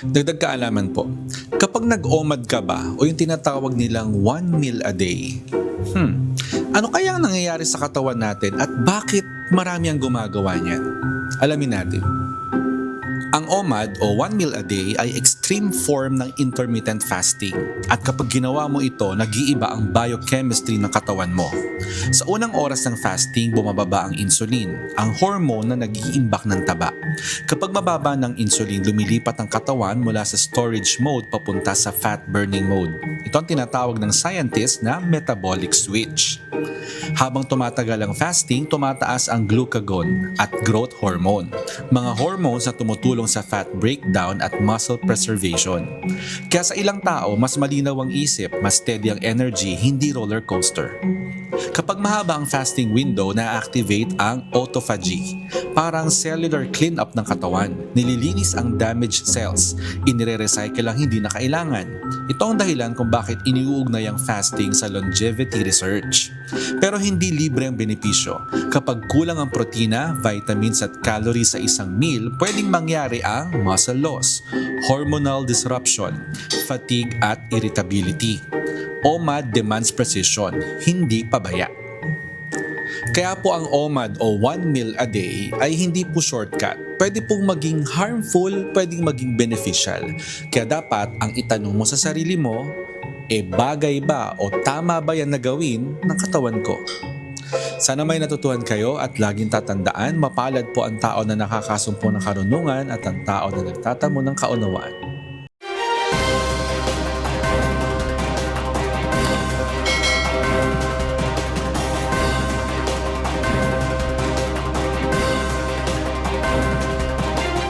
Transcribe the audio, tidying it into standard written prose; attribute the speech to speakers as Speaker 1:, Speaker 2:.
Speaker 1: Dagdag kaalaman po, kapag nag-OMAD ka ba o yung tinatawag nilang 1 meal a day, ano kaya ang nangyayari sa katawan natin at bakit marami ang gumagawa niyan? Alamin natin. Ang OMAD o 1 meal a day ay extreme form ng intermittent fasting at kapag ginawa mo ito, nag-iiba ang biochemistry ng katawan mo. Sa unang oras ng fasting, bumababa ang insulin, ang hormone na nag-iimbak ng taba. Kapag mababa ng insulin, lumilipat ang katawan mula sa storage mode papunta sa fat burning mode. Ito ang tinatawag ng scientist na metabolic switch. Habang tumatagal ang fasting, tumataas ang glucagon at growth hormone, mga hormones na tumutulong sa fat breakdown at muscle preservation. Kaya sa ilang tao, mas malinaw ang isip, mas steady ang energy, hindi roller coaster. Kapag mahaba ang fasting window, na-activate ang autophagy, parang cellular cleanup ng katawan. Nililinis ang damaged cells, inire-recycle ang hindi na kailangan. Ito ang dahilan kung bakit iniuugnay ang fasting sa longevity research. Pero hindi libre ang benepisyo. Kapag kulang ang protina, vitamins at calories sa isang meal, pwedeng mangyari ang muscle loss, hormonal disruption, fatigue at irritability. OMAD demands precision, hindi pabaya. Kaya po ang OMAD o 1 meal a day ay hindi po shortcut. Pwede pong maging harmful, pwedeng maging beneficial. Kaya dapat ang itanong mo sa sarili mo, bagay ba o tama ba yan na gawin ng katawan ko? Sana may natutuhan kayo at laging tatandaan, mapalad po ang tao na nakakasumpo ng karunungan at ang tao na nagtatamo ng kaunawaan.